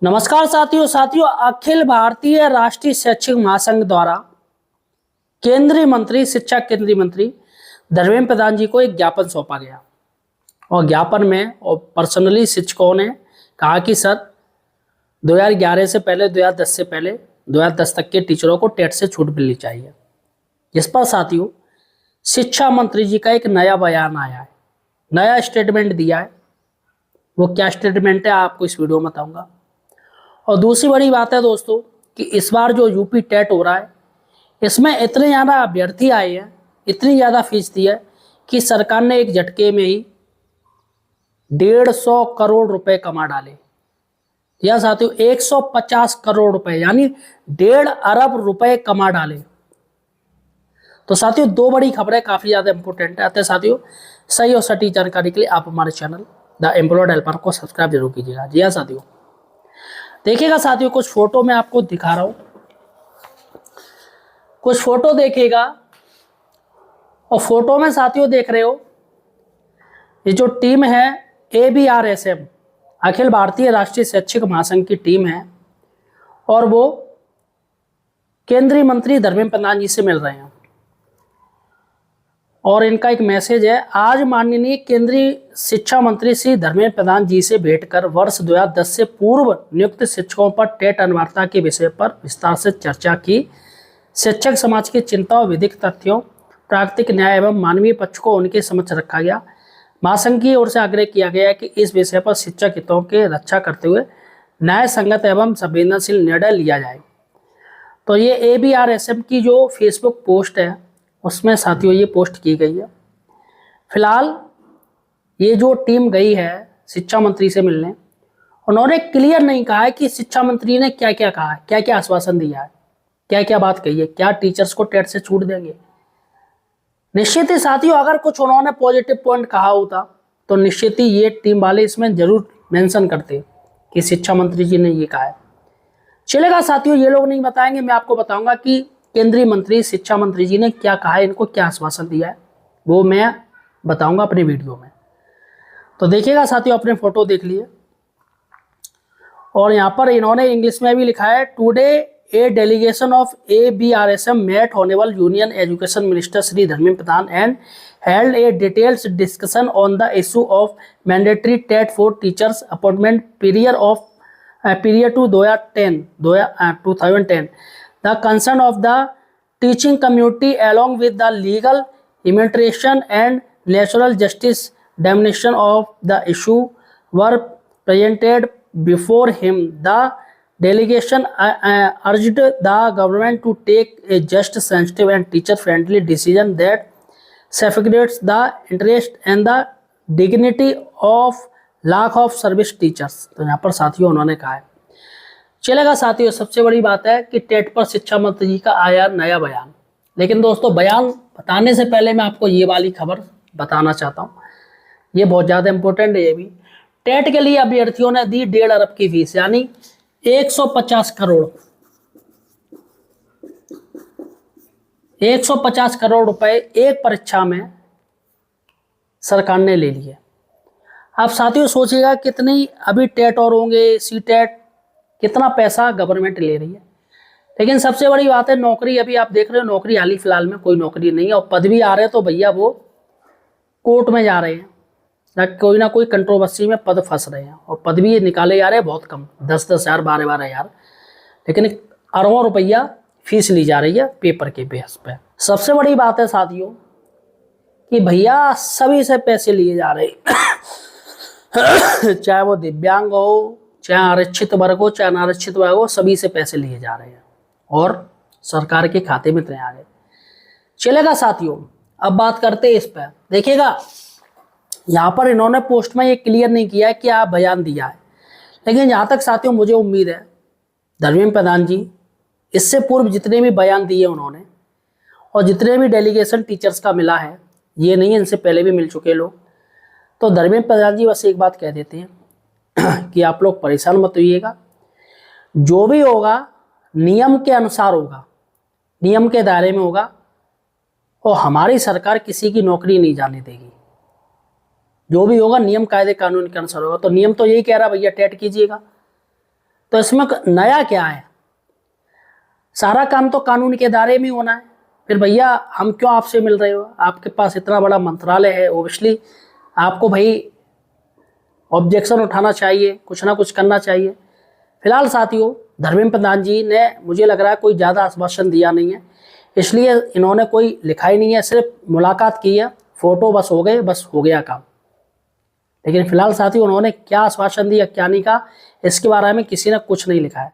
नमस्कार साथियों अखिल भारतीय राष्ट्रीय शैक्षिक महासंघ द्वारा शिक्षा केंद्रीय मंत्री धर्मेंद्र प्रधान जी को एक ज्ञापन सौंपा गया और ज्ञापन में और पर्सनली शिक्षकों ने कहा कि सर 2011 से पहले 2010 से पहले 2010 तक के टीचरों को टेट से छूट मिलनी चाहिए। जिस पर साथियों शिक्षा मंत्री जी का एक नया बयान आया है, नया स्टेटमेंट दिया है। वो क्या स्टेटमेंट है आपको इस वीडियो में बताऊंगा। और दूसरी बड़ी बात है दोस्तों कि इस बार जो यूपी टेट हो रहा है इसमें इतने ज़्यादा अभ्यर्थी आए हैं, इतनी ज़्यादा फीस दी है कि सरकार ने एक झटके में ही 150 करोड़ रुपए कमा डाले। या साथियों 150 करोड़ रुपए यानी 1.5 अरब रुपए कमा डाले। तो साथियों दो बड़ी खबरें काफ़ी ज़्यादा इंपॉर्टेंट है। अतः साथियों सही और सटीक जानकारी के लिए आप हमारे चैनल द एम्प्लॉयड हेल्पर को सब्सक्राइब जरूर कीजिएगा। जी हाँ साथियों, देखिएगा साथियों कुछ फोटो मैं आपको दिखा रहा हूं, कुछ फोटो देखिएगा। और फोटो में साथियों देख रहे हो ये जो टीम है ABRSM अखिल भारतीय राष्ट्रीय शैक्षिक महासंघ की टीम है और वो केंद्रीय मंत्री धर्मेंद्र प्रधान जी से मिल रहे हैं। और इनका एक मैसेज है, आज माननीय केंद्रीय शिक्षा मंत्री श्री धर्मेंद्र प्रधान जी से भेंट कर वर्ष 2010 से पूर्व नियुक्त शिक्षकों पर टेट अनिवार्यता के विषय पर विस्तार से चर्चा की। शिक्षक समाज की चिंताओं, विधिक तथ्यों, प्राकृतिक न्याय एवं मानवीय पक्ष को उनके समक्ष रखा गया। महासंघ की ओर से आग्रह किया गया है कि इस विषय पर शिक्षक हितों की रक्षा करते हुए न्याय संगत एवं संवेदनशील निर्णय लिया जाए। तो ये ABRSM की जो फेसबुक पोस्ट है उसमें साथियों ये पोस्ट की गई है। फिलहाल ये जो टीम गई है शिक्षा मंत्री से मिलने, उन्होंने क्लियर नहीं कहा है कि शिक्षा मंत्री ने क्या क्या कहा है, क्या क्या आश्वासन दिया है, क्या क्या बात कही है, क्या टीचर्स को टेट से छूट देंगे। निश्चित ही साथियों अगर कुछ उन्होंने पॉजिटिव पॉइंट कहा होता तो निश्चित ही ये टीम वाले इसमें जरूर मेंशन करते कि शिक्षा मंत्री जी ने ये कहा है। चलेगा साथियों, ये लोग नहीं बताएंगे, मैं आपको बताऊंगा कि केंद्रीय मंत्री शिक्षा मंत्री जी ने क्या कहा है, इनको क्या आश्वासन दिया है, वो मैं बताऊंगा अपनी वीडियो में। तो देखिएगा साथियों, अपने फोटो देख लिए। और यहाँ पर इन्होंने इंग्लिश में भी लिखा है, today a delegation of ABRSM met honourable union education minister Shri Dharmendra Pradhan and held a details discussion on the issue of mandatory TET for teachers appointment period to 2010 the concern of the teaching community along with the legal implementation and natural justice dimension of the issue were presented before him. The delegation urged the government to take a just, sensitive and teacher-friendly decision that safeguards the interest and the dignity of lakh of service teachers. तो यहाँ पर साथियों उन्होंने कहा है। चलेगा साथियों, सबसे बड़ी बात है कि टेट पर शिक्षा मंत्री जी का आया नया बयान। लेकिन दोस्तों बयान बताने से पहले मैं आपको ये वाली खबर बताना चाहता हूँ, ये बहुत ज़्यादा इंपॉर्टेंट है। ये भी टेट के लिए अभ्यर्थियों ने दी 1.5 अरब की फीस यानी 150 करोड़ 150 करोड़ रुपए एक परीक्षा में सरकार ने ले लिए। आप साथियों सोचिएगा कितनी अभी टेट और होंगे, CTET, कितना पैसा गवर्नमेंट ले रही है। लेकिन सबसे बड़ी बात है नौकरी, अभी आप देख रहे हो नौकरी हाल ही फिलहाल में कोई नौकरी नहीं है। और पद भी आ रहे हैं तो भैया वो कोर्ट में जा रहे हैं, ना कोई कंट्रोवर्सी में पद फंस रहे हैं। और पद भी निकाले जा रहे हैं बहुत कम, 10-10 हज़ार 12-12 हज़ार, लेकिन अरबों रुपया फीस ली जा रही है पेपर के बेस पे। सबसे बड़ी बात है साथियों कि भैया सभी से पैसे लिए जा रहे हैं चाहे वो दिव्यांग हो, चाहे आरक्षित वर्ग हो, चाहे अनारक्षित वर्ग हो, सभी से पैसे लिए जा रहे हैं और सरकार के खाते में इतने आ गए। चलेगा साथियों, अब बात करते हैं इस पर। देखिएगा यहाँ पर इन्होंने पोस्ट में ये क्लियर नहीं किया है कि आप बयान दिया है, लेकिन जहाँ तक साथियों मुझे उम्मीद है धर्मेंद्र प्रधान जी इससे पूर्व जितने भी बयान दिए उन्होंने और जितने भी डेलीगेशन टीचर्स का मिला है, ये नहीं इनसे पहले भी मिल चुके लोग, तो धर्मेंद्र प्रधान जी बस एक बात कह देते हैं कि आप लोग परेशान मत होइएगा, जो भी होगा नियम के अनुसार होगा, नियम के दायरे में होगा और हमारी सरकार किसी की नौकरी नहीं जाने देगी। जो भी होगा नियम कायदे कानून के अनुसार होगा। तो नियम तो यही कह रहा भैया टेट कीजिएगा, तो इसमें नया क्या है? सारा काम तो कानून के दायरे में होना है। फिर भैया हम क्यों आपसे मिल रहे हो? आपके पास इतना बड़ा मंत्रालय है, ओबियसली आपको भाई ऑब्जेक्शन उठाना चाहिए, कुछ ना कुछ करना चाहिए। फिलहाल साथियों, धर्मेंद्र प्रधान जी ने मुझे लग रहा है कोई ज़्यादा आश्वासन दिया नहीं है, इसलिए इन्होंने कोई लिखा ही नहीं है, सिर्फ मुलाकात की है, फोटो बस हो गए, बस हो गया काम। लेकिन फिलहाल साथियों उन्होंने क्या आश्वासन दिया क्या नहीं कहा, इसके बारे में किसी ने कुछ नहीं लिखा है।